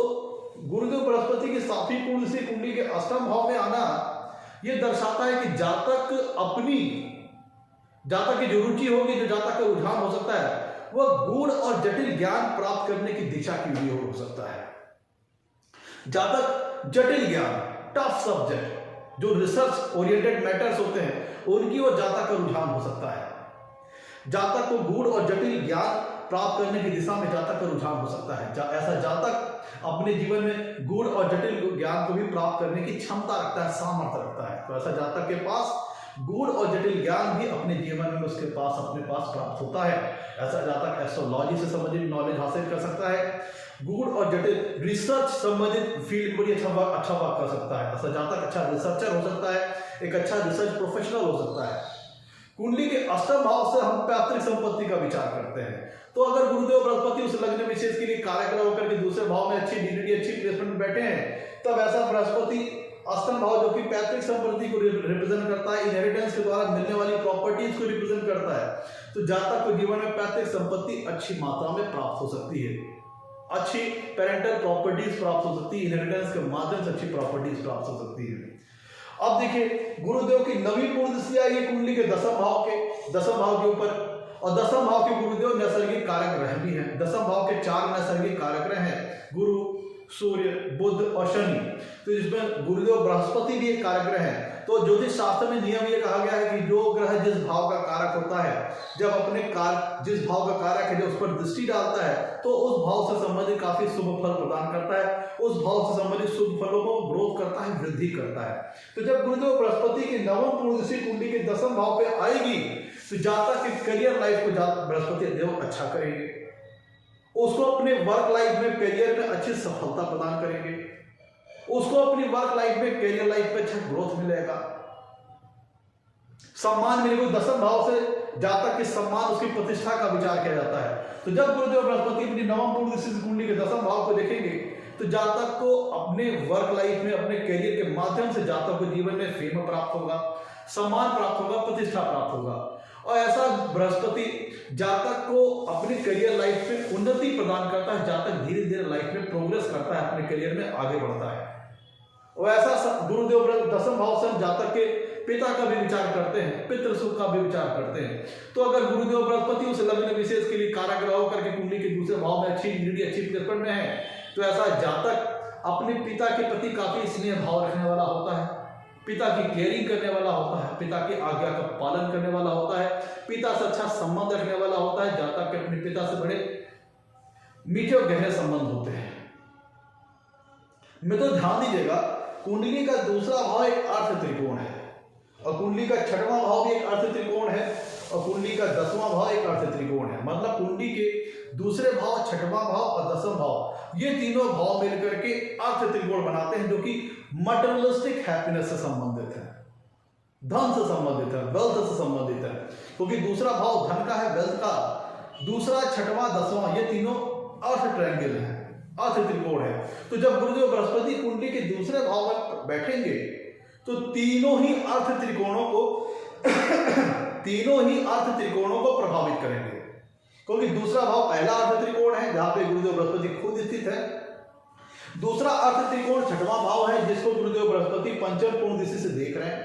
गुरुदेव बृहस्पति की 7वीं पूर्णदिशी कुंडली के 8वें भाव में आना यह दर्शाता है कि जातक की जो रुचि होगी, जो जातक का रुझान हो सकता है, वह गूढ़ और जटिल ज्ञान प्राप्त करने की दिशा की हुई हो सकता है। जातक जटिल ज्ञान, टफ सब्जेक्ट, जो रिसर्च ओरिएंटेड मैटर्स होते हैं, उनकी ओर जातक का रुझान हो सकता है। जातक को गूढ़ और जटिल ज्ञान प्राप्त करने की दिशा में जातक का रुझान हो सकता है। ऐसा जातक अपने जीवन में गूढ़ और जटिल ज्ञान को भी प्राप्त करने की क्षमता रखता है, सामर्थ्य रखता है। तो ऐसा जातक के पास गूढ़ और जटिल ज्ञान भी अपने जीवन में अपने पास प्राप्त होता है। ऐसा जातक एस्ट्रोलॉजी से संबंधित नॉलेज हासिल कर सकता है, गूढ़ और जटिल रिसर्च संबंधित फील्ड बड़ी अच्छा वर्क कर सकता है। ऐसा जातक अच्छा रिसर्चर हो सकता है, एक अच्छा रिसर्च प्रोफेशनल हो सकता है। कुंडली के 8वें भाव से हम पैतृक संपत्ति का विचार करते हैं। तो अगर गुरुदेव बृहस्पति उस लग्न विशेष के लिए कारक ग्रह होकर के दूसरे भाव में अच्छी प्लेसमेंट में बैठे हैं, तब ऐसा बृहस्पति 8वां भाव जो कि पैतृक संपत्ति को रिप्रेजेंट करता है, इनहेरिटेंस के द्वारा मिलने वाली प्रॉपर्टीज को रिप्रेजेंट करता है, तो जातक को जीवन में पैतृक संपत्ति अच्छी मात्रा में प्राप्त हो सकती है, अच्छी पेरेंटल प्रॉपर्टीज प्राप्त हो सकती है, इनहेरिटेंस के माध्यम से अच्छी प्रॉपर्टीज प्राप्त हो सकती है। अब देखिए गुरुदेव की 9वीं पूर्णदिशी आई है कुंडली के 10वें भाव के ऊपर, और 10वें भाव के गुरुदेव नैसर्गिक कारक ग्रह भी हैं। 10वें भाव के 4 नैसर्गिक कारक ग्रह हैं, गुरु, सूर्य, बुध और शनि। तो इसमें गुरुदेव बृहस्पति भी एक कारक ग्रह है। तो ज्योतिष शास्त्र में नियम ये कहा गया है कि जो ग्रह जिस भाव का कारक होता है, जब अपने जिस भाव का कारक है, जो उस पर दृष्टि डालता है, तो उस भाव से संबंधित काफी शुभ फल प्रदान करता है, उस भाव से संबंधित शुभ फलों को ग्रोथ करता है, वृद्धि करता है। तो जब गुरुदेव बृहस्पति की 9वीं पूर्णदिशी कुंडली के 10वें भाव पे आएगी, तो जातक के करियर लाइफ को बृहस्पति देव अच्छा करेंगे, उसको अपने वर्क लाइफ में, करियर में अच्छी सफलता प्रदान करेंगे, उसको अपनी वर्क लाइफ में, करियर लाइफ में अच्छा ग्रोथ मिलेगा, सम्मान मिलेगा। 10वें भाव से जातक के सम्मान, उसकी प्रतिष्ठा का विचार किया जाता है। तो जब गुरुदेव बृहस्पति अपनी 9वीं पूर्णदिशी कुंडली के 10वें भाव को देखेंगे, तो जातक को अपने वर्क लाइफ में, अपने करियर के माध्यम से जातक को जीवन में फेम प्राप्त होगा, सम्मान प्राप्त होगा, प्रतिष्ठा प्राप्त होगा। और ऐसा बृहस्पति जातक को अपनी करियर लाइफ में उन्नति प्रदान करता है, जातक धीरे धीरे लाइफ में प्रोग्रेस करता है, अपने करियर में आगे बढ़ता है। और ऐसा गुरुदेव 10वें भाव से जातक के पिता का भी विचार करते हैं, पितृ सुख का भी विचार करते हैं। तो अगर गुरुदेव बृहस्पति उस लग्न विशेष के लिए काराग्रह होकर के कुंडली के दूसरे भाव में अच्छी डिग्री अच्छी प्लेसमेंट में है, तो ऐसा जातक अपने पिता के प्रति काफी स्नेह भाव रखने वाला होता है, पिता की केयरिंग करने वाला होता है, पिता की आज्ञा का पालन करने वाला होता है, पिता से अच्छा संबंध रखने वाला होता है। जातक के अपने पिता से बड़े मीठे और गहरे संबंध होते हैं। मैं तो ध्यान दीजिएगा, कुंडली का दूसरा भाव एक अर्थ त्रिकोण है और कुंडली का छठवां भाव भी एक अर्थ त्रिकोण है और कुंडली का 10वां भाव एक अर्थ त्रिकोण है। मतलब कुंडली के दूसरे भाव, छठवां भाव और 10वां भाव, ये तीनों भाव मिलकर के अर्थ त्रिकोण बनाते हैं, जो कि मटेरियलिस्टिक हैप्पीनेस से संबंधित है, धन से संबंधित है, वेल्थ से संबंधित है। क्योंकि दूसरा भाव धन का है, वेल्थ का, दूसरा, छठवां, 10वां, ये तीनों अर्थ ट्रायंगल है, अर्थ त्रिकोण है। तो जब गुरुदेव बृहस्पति कुंडली के दूसरे भाव में बैठेंगे तो तीनों ही अर्थ त्रिकोणों को प्रभावित करेंगे। क्योंकि दूसरा भाव पहला अर्थ त्रिकोण है जहां पे गुरुदेव बृहस्पति खुद स्थित है, दूसरा अर्थ त्रिकोण छठवां भाव है जिसको गुरुदेव बृहस्पति पंचम पूर्ण दृष्टि से देख रहे हैं,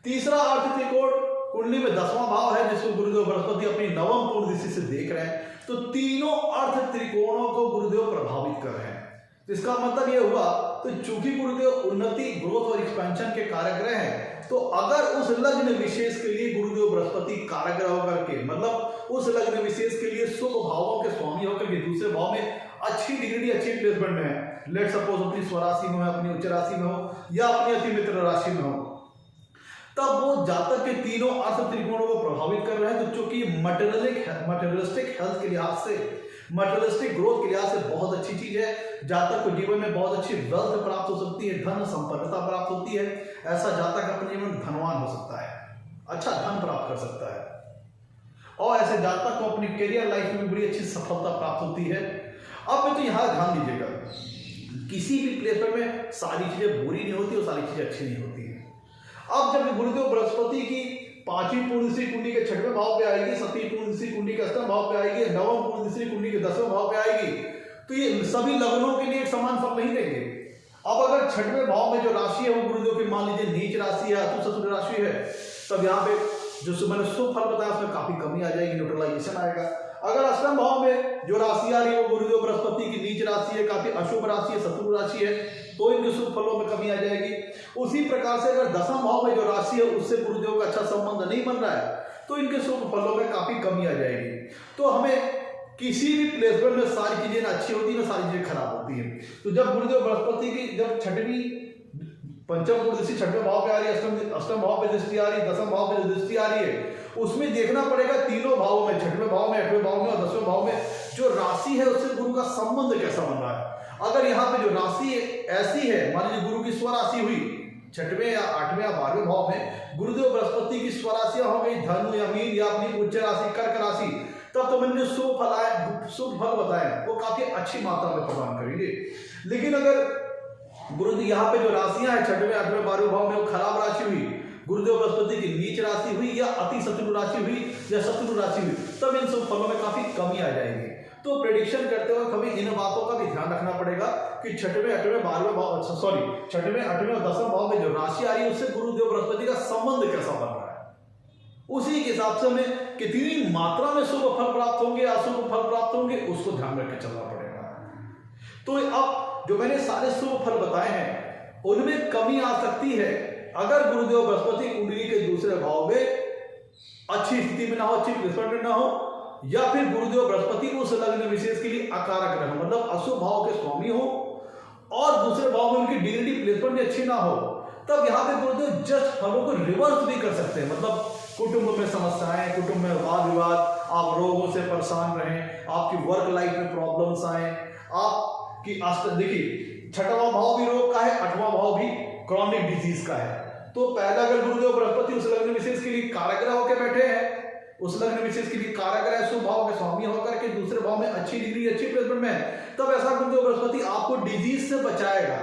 तीसरा अर्थ त्रिकोण कुंडली में 10वां भाव है जिसको गुरुदेव बृहस्पति अपनी नवम पूर्ण दृष्टि से देख रहे हैं। तो तीनों अर्थ त्रिकोणों को गुरुदेव प्रभावित कर रहे हैं। तो इसका मतलब यह हुआ, तो चूंकि गुरुदेव उन्नति, ग्रोथ और एक्सपेंशन के कारक हैं, तो अगर उस लग्न विशेष के लिए गुरुदेव बृहस्पति कारक होकर के, मतलब उस लग्न विशेष के लिए शुभ भावों के स्वामी होकर के दूसरे भाव में अच्छी डिग्री अच्छी प्लेसमेंट में है, लेट सपोज अपनी स्वराशि में हो, अपनी उच्च राशि में हो या अपनी अति मित्र राशि में हो, तब वो जातक के तीनों अर्थ त्रिकोणों को प्रभावित कर रहे हैं। तो चूंकि मटेरियलिस्टिक हेल्थ के लिहाज से, मटेरियलिस्टिक ग्रोथ के लिहाज से बहुत अच्छी चीज है। जातक को जीवन में बहुत अच्छी वेल्थ प्राप्त हो सकती है, धन संपन्नता प्राप्त होती है। ऐसा जातक अपने जीवन में धनवान हो सकता है, अच्छा धन प्राप्त कर सकता है और ऐसे जातक को अपनी करियर लाइफ में बड़ी अच्छी सफलता प्राप्त होती है। अब मैं तो यहाँ ध्यान दीजिएगा, किसी भी प्लेसमेंट में सारी चीजें बुरी नहीं होती और सारी चीजें अच्छी नहीं होती है। अब जब गुरुदेव बृहस्पति की 5वीं पूर्ण दृष्टि कुंडली के 6वें भाव पे आएगी, 7वीं पूर्ण दृष्टि कुंडली के 8वें भाव पे आएगी, 9वीं पूर्ण दृष्टि कुंडली के 10वें भाव पे आएगी, तो ये सभी लग्नों के लिए एक समान फल नहीं देंगे। अब अगर 6वें भाव में जो राशि है वो गुरुदेव की मान लीजिए नीच राशि है, अतु शत्रु राशि है, तब यहाँ पे जो मैंने शुभ फल बताया उसमें काफी कमी आ जाएगी, न्यूट्रलाइजेशन आएगा। अगर 8वें भाव में जो राशि आ रही है वो गुरुदेव बृहस्पति की नीच राशि है, काफी अशुभ राशि है, शत्रु राशि है, तो इनके शुभ फलों में कमी आ जाएगी। उसी प्रकार से अगर 10वां भाव में जो राशि है उससे गुरुदेव का अच्छा संबंध नहीं बन रहा है तो इनके शुभ फलों में काफी कमी आ जाएगी। तो हमें किसी भी प्लेसमेंट में सारी चीजें ना अच्छी होती है ना सारी चीजें खराब होती है। तो जब गुरुदेव बृहस्पति की जब 6वीं पंचम पूर्ण दृष्टि 6वें भाव पे आ रही है, 8वें भाव पे दृष्टि आ रही है, 10वें भाव पे दृष्टि आ रही है, उसमें देखना पड़ेगा तीनों भावों में, 6वें भाव में, 8वें भाव में और 10वें भाव में जो राशि है उससे गुरु का संबंध कैसा बन रहा है। अगर यहाँ पे जो राशि ऐसी है, मान लीजिए गुरु की स्वराशि हुई 6वें या 8वें या 12वें भाव में, गुरुदेव बृहस्पति की स्वराशियां हो गई धनु या मीन या अपनी उच्च राशि कर्क राशि, तब तो मैंने शुभ फल बताए वो काफी अच्छी मात्रा में प्रदान करेंगे। लेकिन अगर गुरुदेव यहाँ पे जो राशियां हैं 6वें 8वें 12वें भाव में वो खराब राशि हुई, गुरुदेव बृहस्पति की नीच राशि हुई या अति शत्रु राशि हुई या शत्रु राशि हुई, तब इन सब फलों में काफी कमी आ जाएगी। तो प्रेडिक्शन करते वक्त हमें इन बातों का भी ध्यान रखना पड़ेगा कि 6वें 8वें 12वें भाव, सॉरी 6वें 8वें और 10वें भाव में जो राशि आ रही है उससे गुरुदेव बृहस्पति का संबंध कैसा बन रहा है, उसी के हिसाब से हमें कितनी मात्रा में शुभ फल प्राप्त होंगे अशुभ फल प्राप्त होंगे उसको ध्यान रख के चलना पड़ेगा। तो अब जो मैंने सारे शुभ फल बताए हैं उनमें कमी आ सकती है अगर गुरुदेव बृहस्पति कुंडली के दूसरे भाव में अच्छी स्थिति में ना हो, अच्छी प्लेसमेंट में ना हो, या फिर गुरुदेव बृहस्पति उस लग्न विशेष के लिए अकारक रहे, मतलब अशुभ भाव के स्वामी हो और दूसरे भाव में उनकी डिग्री प्लेसमेंट भी अच्छी ना हो, तब यहाँ पे गुरुदेव जस्ट फलों को रिवर्स भी कर सकते हैं। मतलब कुटुंब में समस्याएं, कुटुंब में वाद विवाद, आप रोगों से परेशान रहें, आपकी वर्क लाइफ में प्रॉब्लम्स आए, आपकी देखिए 6वां भाव भी रोग का है, 8वां भाव भी क्रॉनिक डिजीज का है। तो पहला अगर गुरुदेव बृहस्पति उस लग्न विशेष के लिए काराग्रह होकर बैठे हैं, उस लग्न विशेष के लिए काराग्रह शुभ भाव के स्वामी होकर के दूसरे भाव में अच्छी डिग्री अच्छी प्लेसमेंट में है, तब ऐसा गुरुदेव बृहस्पति आपको डिजीज से बचाएगा,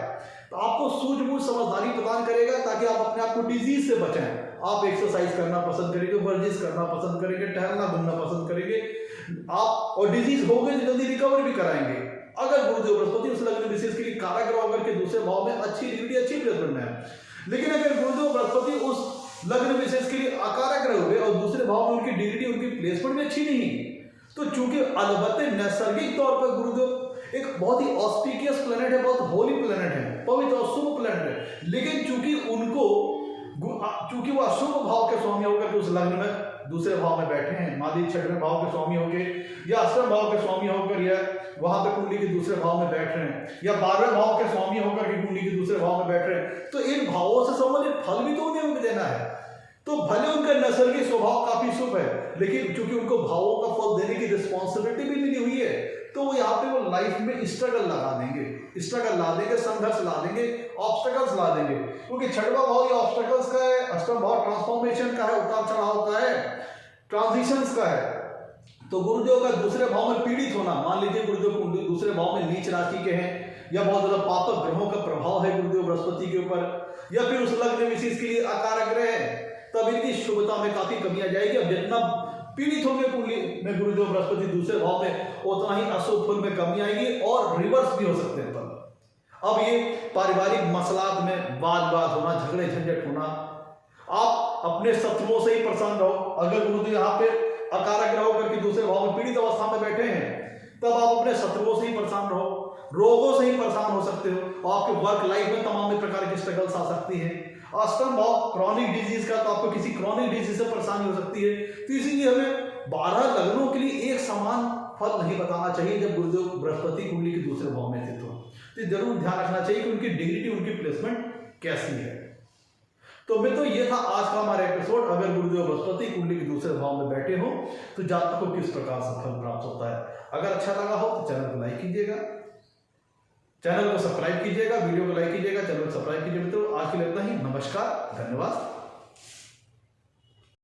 तो आपको सूझबूझ समझदारी प्रदान करेगा ताकि आप अपने आप को डिजीज से बचाएं। आप एक्सरसाइज करना पसंद करेंगे, वर्जिश करना पसंद करेंगे, टहलना घूमना पसंद करेंगे आप, और डिजीज हो गई जल्दी रिकवर भी कराएंगे अगर गुरुदेव बृहस्पति उस लग्न विशेष के लिए काराग्रह होकर के दूसरे भाव में अच्छी डिग्री अच्छी प्लेसमेंट में है। लेकिन अगर गुरुदेव बृहस्पति उस लग्न विशेष के लिए अकारक ग्रह हुए और दूसरे भाव में उनकी डिग्री, उनकी प्लेसमेंट भी अच्छी नहीं, तो चूंकि अलबत्ते नैसर्गिक तौर पर गुरुदेव एक बहुत ही ऑस्पिशियस प्लेनेट है, बहुत होली प्लेनेट है, पवित्र और शुभ प्लेनेट है, लेकिन चूंकि वो अशुभ भाव के स्वामी होकर के उस लग्न में दूसरे भाव में बैठे हैं, मादी 6वें भाव के स्वामी होकर या 8वें भाव के स्वामी होकर या वहां पे कुंडली के दूसरे भाव में बैठ रहे हैं या 12वें भाव के स्वामी होकर के कुंडली के दूसरे भाव में बैठ रहे हैं, तो इन भावों से संबंधित फल भी तो उन्हें देना है। तो भले उनका नैसर्गिक स्वभाव काफी शुभ है, लेकिन चूंकि उनको भावों का फल देने की रिस्पॉन्सिबिलिटी भी मिली हुई है, तो वो यहाँ पे वो लाइफ में स्ट्रगल लगा देंगे, स्ट्रगल ला देंगे, संघर्ष ला देंगे, ऑब्स्टेकल्स ला देंगे, क्योंकि 6वां भाव ये ऑब्स्टेकल्स का है, 8वां भाव ट्रांसफॉर्मेशन का है, उतार चढ़ाव का है, ट्रांजिशंस का है। तो गुरुदेव का दूसरे भाव में पीड़ित होना, मान लीजिए गुरुदेव दूसरे भाव में नीच राशि के हैं या बहुत ज्यादा पापक ग्रहों का प्रभाव है गुरुदेव बृहस्पति के ऊपर, या फिर उस लग्न विशेष के लिए अकारक ग्रह है, तब इनकी शुभता में काफी कमी आ जाएगी। अब जितना पीड़ित होंगे कुंडली में गुरुदेव बृहस्पति दूसरे भाव में, उतना ही अशुभ फल में कमी आएगी और रिवर्स भी हो सकते हैं फल। अब ये पारिवारिक मसलात में वाद होना, झगड़े झंझट होना, आप अपने शत्रुओं से ही परेशान रहो। अगर गुरुदेव यहाँ पे अकारक ग्रह होकर के दूसरे भाव में पीड़ित अवस्था में बैठे हैं, तब आप अपने शत्रुओं से ही परेशान रहो, रोगों से ही परेशान हो सकते हो और आपके वर्क लाइफ में तमाम प्रकार की स्ट्रगल्स आ सकती है। 8वां भाव क्रॉनिक डिजीज का, तो आपको किसी क्रॉनिक डिजीज से परेशानी हो सकती है। तो इसीलिए हमें 12 लग्नों के लिए एक समान फल नहीं बताना चाहिए जब गुरुदेव बृहस्पति कुंडली के दूसरे भाव में स्थित हो। तो जरूर ध्यान रखना चाहिए कि उनकी डिग्निटी, उनकी प्लेसमेंट कैसी है। तो मित्रों, ये था आज का हमारा एपिसोड। अगर गुरुदेव बृहस्पति कुंडली के दूसरे भाव में बैठे हो तो जातक को किस प्रकार से फल प्राप्त होता है। अगर अच्छा लगा हो तो चैनल को लाइक कीजिएगा, चैनल को सब्सक्राइब कीजिएगा, वीडियो को लाइक कीजिएगा, चैनल को सब्सक्राइब कीजिए। मित्रों, आज के लिए इतना ही। नमस्कार, धन्यवाद।